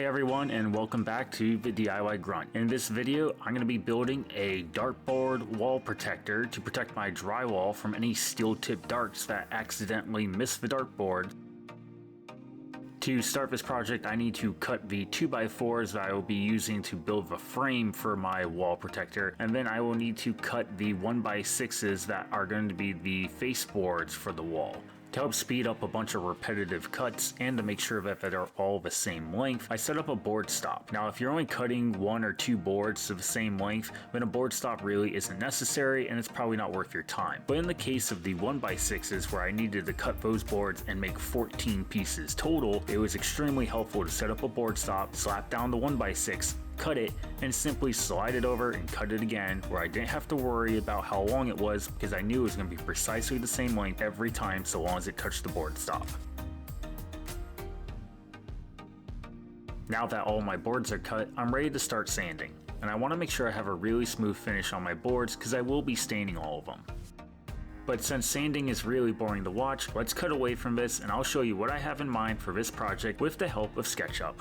Hey everyone, and welcome back to the DIY Grunt. In this video, I'm going to be building a dartboard wall protector to protect my drywall from any steel-tipped darts that accidentally miss the dartboard. To start this project, I need to cut the 2x4s that I will be using to build the frame for my wall protector, and then I will need to cut the 1x6s that are going to be the face boards for the wall. To help speed up a bunch of repetitive cuts and to make sure that they're all the same length, I set up a board stop. Now if you're only cutting 1 or 2 boards to the same length, then a board stop really isn't necessary and it's probably not worth your time. But in the case of the 1x6s where I needed to cut those boards and make 14 pieces total, it was extremely helpful to set up a board stop, slap down the 1x6, cut it, and simply slide it over and cut it again, where I didn't have to worry about how long it was because I knew it was going to be precisely the same length every time so long as it touched the board stop. Now that all my boards are cut, I'm ready to start sanding. And I want to make sure I have a really smooth finish on my boards because I will be staining all of them. But since sanding is really boring to watch, let's cut away from this and I'll show you what I have in mind for this project with the help of SketchUp.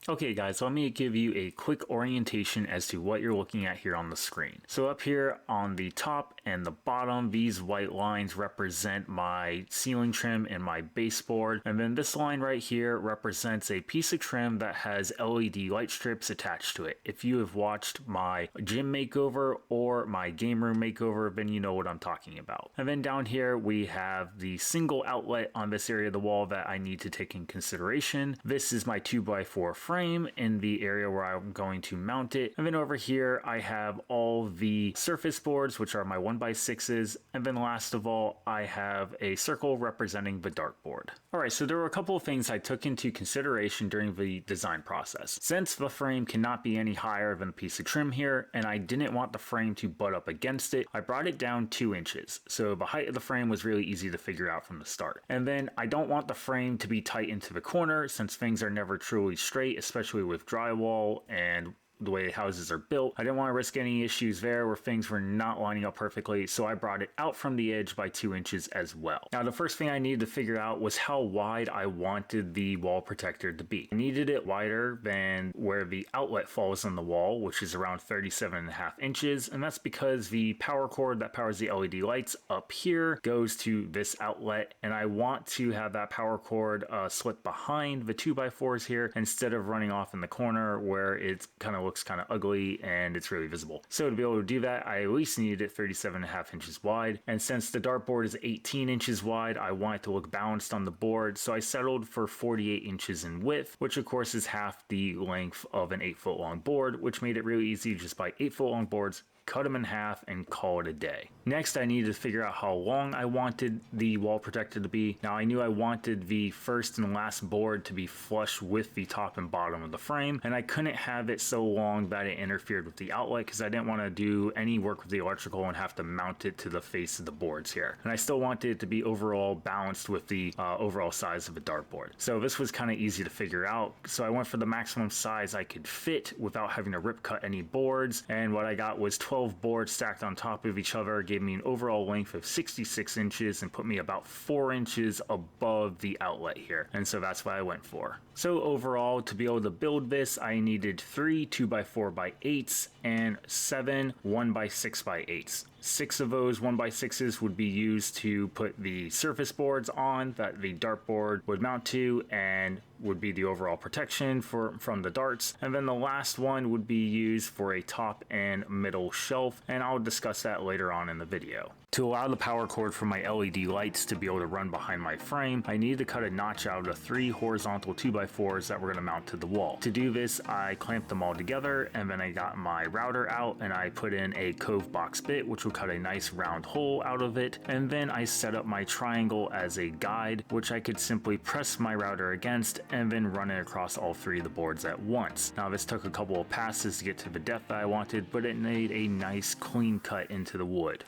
Okay guys, let me give you a quick orientation as to what you're looking at here on the screen. So up here on the top and the bottom, these white lines represent my ceiling trim and my baseboard. And then this line right here represents a piece of trim that has LED light strips attached to it. If you have watched my gym makeover or my game room makeover, then you know what I'm talking about. And then down here we have the single outlet on this area of the wall that I need to take in consideration. This is my 2x4 frame in the area where I'm going to mount it. And then over here I have all the surface boards, which are my 1x6s. And then last of all, I have a circle representing the dartboard. Alright, so there were a couple of things I took into consideration during the design process. Since the frame cannot be any higher than a piece of trim here, and I didn't want the frame to butt up against it, I brought it down 2 inches. So the height of the frame was really easy to figure out from the start. And then I don't want the frame to be tight into the corner since things are never truly straight, especially with drywall and the way houses are built. I didn't want to risk any issues there where things were not lining up perfectly, so I brought it out from the edge by 2 inches as well. Now the first thing I needed to figure out was how wide I wanted the wall protector to be. I needed it wider than where the outlet falls on the wall, which is around 37.5 inches, and that's because the power cord that powers the LED lights up here goes to this outlet, and I want to have that power cord slip behind the 2x4s here instead of running off in the corner where it kind of looks kind of ugly and it's really visible. So to be able to do that, I at least needed it 37.5 inches wide. And since the dartboard is 18 inches wide, I want it to look balanced on the board. So I settled for 48 inches in width, which of course is half the length of an 8-foot long board, which made it really easy to just buy 8-foot long boards, cut them in half, and call it a day. Next, I needed to figure out how long I wanted the wall protector to be. Now, I knew I wanted the first and last board to be flush with the top and bottom of the frame, and I couldn't have it so long that it interfered with the outlet because I didn't want to do any work with the electrical and have to mount it to the face of the boards here. And I still wanted it to be overall balanced with the overall size of the dartboard. So this was kind of easy to figure out. So I went for the maximum size I could fit without having to rip cut any boards, and what I got was 12 boards stacked on top of each other, gave me an overall length of 66 inches and put me about 4 inches above the outlet here. And so that's what I went for. So overall, to be able to build this, I needed 3 2x4x8s and 7 1x6x8s. 6 of those 1x6s would be used to put the surface boards on that the dartboard would mount to and would be the overall protection from the darts. And then the last one would be used for a top and middle shelf, and I'll discuss that later on in the video. To allow the power cord for my LED lights to be able to run behind my frame, I needed to cut a notch out of the 3 horizontal 2x4s that were going to mount to the wall. To do this, I clamped them all together, and then I got my router out and I put in a cove box bit, which will cut a nice round hole out of it. And then I set up my triangle as a guide, which I could simply press my router against and then run it across all 3 of the boards at once. Now this took a couple of passes to get to the depth that I wanted, but it made a nice clean cut into the wood.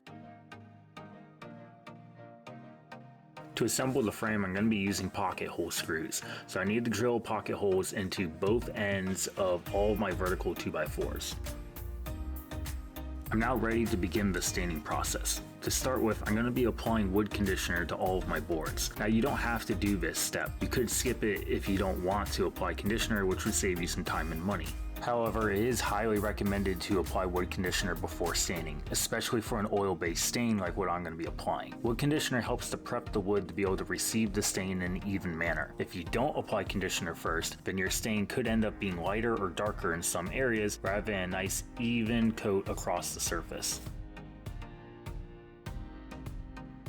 To assemble the frame, I'm going to be using pocket hole screws. So I need to drill pocket holes into both ends of all of my vertical 2x4s. I'm now ready to begin the staining process. To start with, I'm going to be applying wood conditioner to all of my boards. Now you don't have to do this step. You could skip it if you don't want to apply conditioner, which would save you some time and money. However, it is highly recommended to apply wood conditioner before staining, especially for an oil-based stain like what I'm going to be applying. Wood conditioner helps to prep the wood to be able to receive the stain in an even manner. If you don't apply conditioner first, then your stain could end up being lighter or darker in some areas rather than a nice even coat across the surface.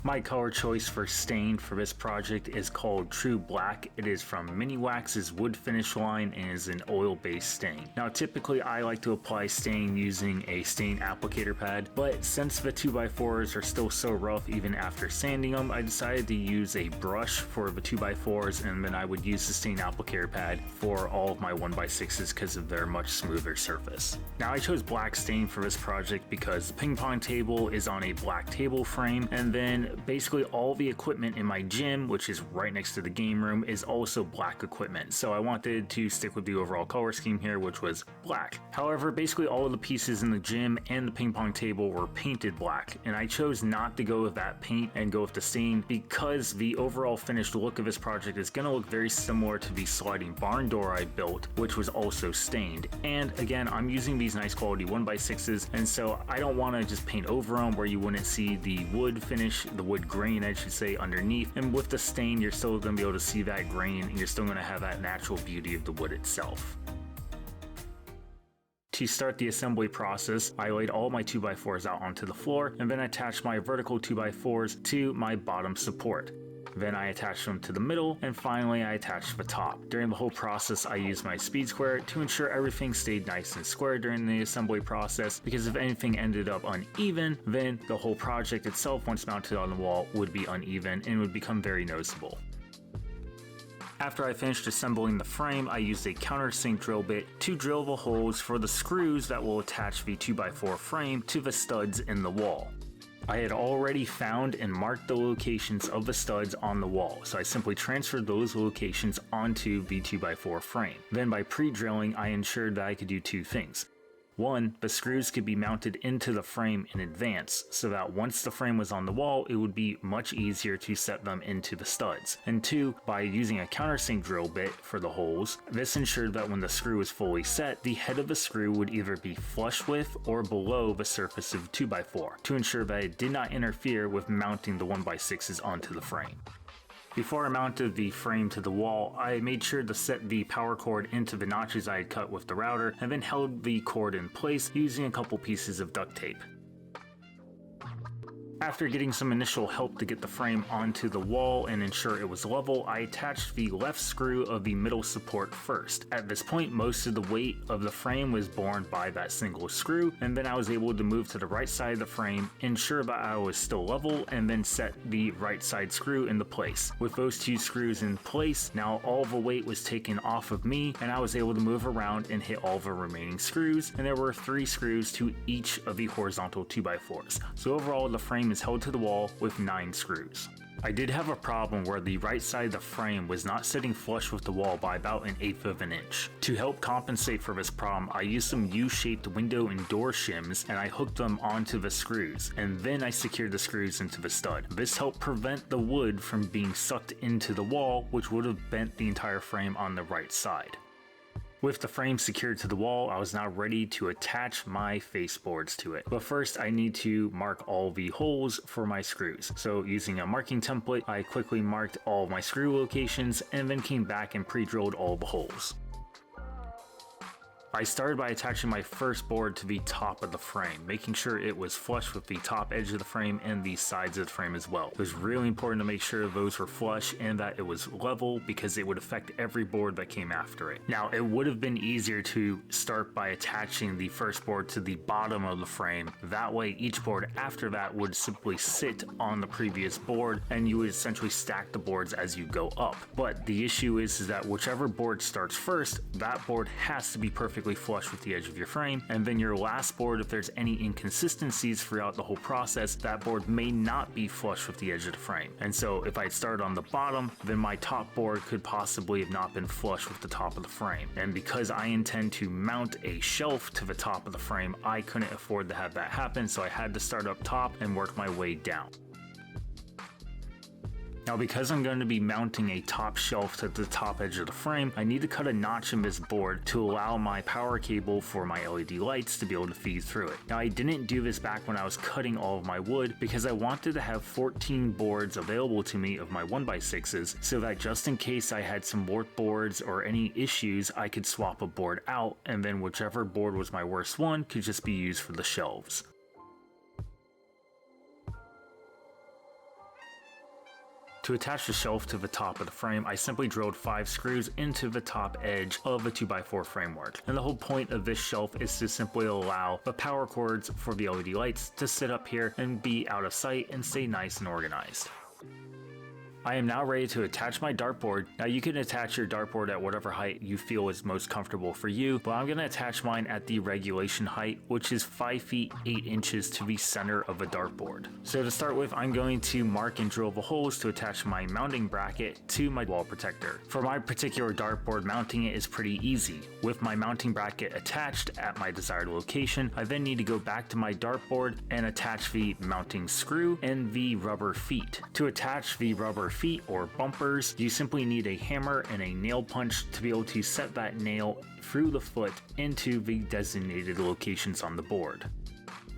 My color choice for stain for this project is called True Black. It is from Mini Wax's wood finish line and is an oil-based stain. Now typically I like to apply stain using a stain applicator pad, but since the 2x4s are still so rough even after sanding them, I decided to use a brush for the 2x4s, and then I would use the stain applicator pad for all of my 1x6s because of their much smoother surface. Now I chose black stain for this project because the ping pong table is on a black table frame, and then basically all the equipment in my gym, which is right next to the game room, is also black equipment. So I wanted to stick with the overall color scheme here, which was black. However, basically all of the pieces in the gym and the ping pong table were painted black, and I chose not to go with that paint and go with the stain because the overall finished look of this project is going to look very similar to the sliding barn door I built, which was also stained. And again, I'm using these nice quality 1x6s, and so I don't want to just paint over them where you wouldn't see the wood finish, the wood grain I should say, underneath. And with the stain, you're still going to be able to see that grain, and you're still going to have that natural beauty of the wood itself. To start the assembly process, I laid all my 2x4s out onto the floor and then attached my vertical 2x4s to my bottom support. Then I attached them to the middle, and finally I attached the top. During the whole process I used my speed square to ensure everything stayed nice and square during the assembly process, because if anything ended up uneven, then the whole project itself, once mounted on the wall, would be uneven and would become very noticeable. After I finished assembling the frame, I used a countersink drill bit to drill the holes for the screws that will attach the 2x4 frame to the studs in the wall. I had already found and marked the locations of the studs on the wall, so I simply transferred those locations onto the 2x4 frame. Then by pre-drilling, I ensured that I could do two things. One, the screws could be mounted into the frame in advance, so that once the frame was on the wall, it would be much easier to set them into the studs. And two, by using a countersink drill bit for the holes, this ensured that when the screw was fully set, the head of the screw would either be flush with or below the surface of the 2x4, to ensure that it did not interfere with mounting the 1x6s onto the frame. Before I mounted the frame to the wall, I made sure to set the power cord into the notches I had cut with the router, and then held the cord in place using a couple pieces of duct tape. After getting some initial help to get the frame onto the wall and ensure it was level, I attached the left screw of the middle support first. At this point, most of the weight of the frame was borne by that single screw, and then I was able to move to the right side of the frame, ensure that I was still level, and then set the right side screw into place. With those two screws in place, now all the weight was taken off of me, and I was able to move around and hit all the remaining screws, and there were 3 screws to each of the horizontal 2x4s. So overall, the frame is held to the wall with 9 screws. I did have a problem where the right side of the frame was not sitting flush with the wall by about 1/8 of an inch. To help compensate for this problem, I used some U-shaped window and door shims, and I hooked them onto the screws, and then I secured the screws into the stud. This helped prevent the wood from being sucked into the wall, which would have bent the entire frame on the right side. With the frame secured to the wall, I was now ready to attach my faseboards to it. But first, I need to mark all the holes for my screws. So using a marking template, I quickly marked all my screw locations and then came back and pre-drilled all the holes. I started by attaching my first board to the top of the frame, making sure it was flush with the top edge of the frame and the sides of the frame as well. It was really important to make sure those were flush and that it was level, because it would affect every board that came after it. Now, it would have been easier to start by attaching the first board to the bottom of the frame. That way, each board after that would simply sit on the previous board, and you would essentially stack the boards as you go up. But the issue is that whichever board starts first, that board has to be perfectly perfectly flush with the edge of your frame. And then your last board, if there's any inconsistencies throughout the whole process, that board may not be flush with the edge of the frame. And so if I start on the bottom, then my top board could possibly have not been flush with the top of the frame. And because I intend to mount a shelf to the top of the frame, I couldn't afford to have that happen, so I had to start up top and work my way down. Now, because I'm going to be mounting a top shelf to the top edge of the frame, I need to cut a notch in this board to allow my power cable for my LED lights to be able to feed through it. Now, I didn't do this back when I was cutting all of my wood because I wanted to have 14 boards available to me of my 1x6s so that just in case I had some warped boards or any issues, I could swap a board out, and then whichever board was my worst one could just be used for the shelves. To attach the shelf to the top of the frame, I simply drilled 5 screws into the top edge of a 2x4 framework. And the whole point of this shelf is to simply allow the power cords for the LED lights to sit up here and be out of sight and stay nice and organized. I am now ready to attach my dartboard. Now you can attach your dartboard at whatever height you feel is most comfortable for you, but I'm going to attach mine at the regulation height, which is 5 feet 8 inches to the center of a dartboard. So to start with, I'm going to mark and drill the holes to attach my mounting bracket to my wall protector. For my particular dartboard, mounting it is pretty easy. With my mounting bracket attached at my desired location, I then need to go back to my dartboard and attach the mounting screw and the rubber feet. To attach the rubber feet or bumpers, you simply need a hammer and a nail punch to be able to set that nail through the foot into the designated locations on the board.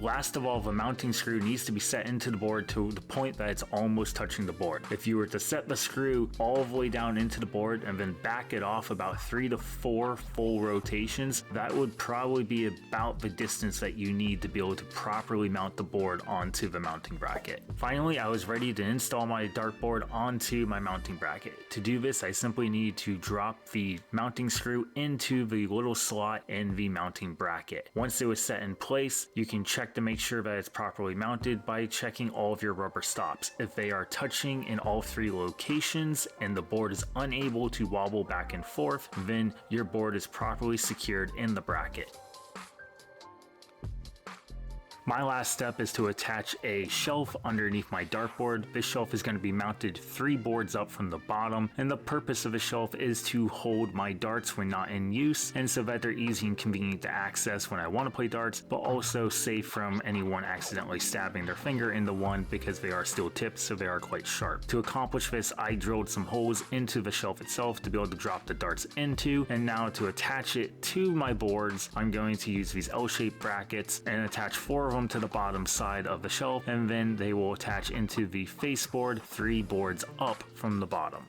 Last of all, the mounting screw needs to be set into the board to the point that it's almost touching the board. If you were to set the screw all the way down into the board and then back it off about 3 to 4 full rotations, that would probably be about the distance that you need to be able to properly mount the board onto the mounting bracket. Finally, I was ready to install my dartboard onto my mounting bracket. To do this, I simply need to drop the mounting screw into the little slot in the mounting bracket. Once it was set in place, you can check to make sure that it's properly mounted by checking all of your rubber stops. If they are touching in all 3 locations and the board is unable to wobble back and forth, then your board is properly secured in the bracket. My last step is to attach a shelf underneath my dartboard. This shelf is going to be mounted 3 boards up from the bottom, and the purpose of the shelf is to hold my darts when not in use, and so that they're easy and convenient to access when I want to play darts, but also safe from anyone accidentally stabbing their finger in the one because they are steel tips, so they are quite sharp. To accomplish this, I drilled some holes into the shelf itself to be able to drop the darts into, and now to attach it to my boards, I'm going to use these L-shaped brackets and attach 4 of them to the bottom side of the shelf, and then they will attach into the face board 3 boards up from the bottom.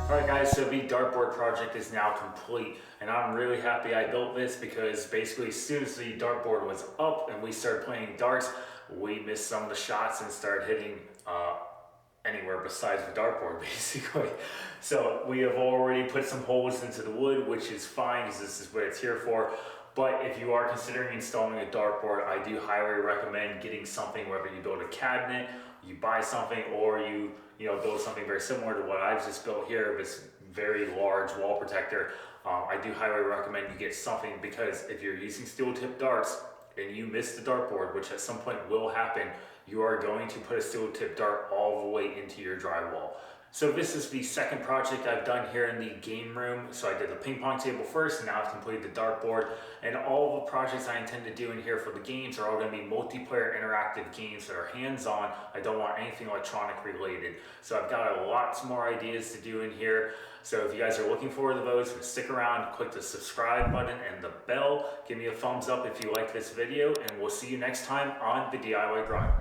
Alright guys, so the dartboard project is now complete, and I'm really happy I built this because basically as soon as the dartboard was up and we started playing darts, we missed some of the shots and started hitting anywhere besides the dartboard basically. So we have already put some holes into the wood, which is fine because this is what it's here for. But if you are considering installing a dartboard, I do highly recommend getting something, whether you build a cabinet, you buy something, or you build something very similar to what I've just built here, this very large wall protector. I do highly recommend you get something, because if you're using steel tip darts and you miss the dartboard, which at some point will happen, you are going to put a steel tip dart all the way into your drywall. So this is the second project I've done here in the game room. So I did the ping pong table first, and now I've completed the dartboard. And all the projects I intend to do in here for the games are all going to be multiplayer interactive games that are hands-on. I don't want anything electronic related. So I've got lots more ideas to do in here. So if you guys are looking forward to those, stick around, click the subscribe button and the bell. Give me a thumbs up if you like this video, and we'll see you next time on the DIY Grind.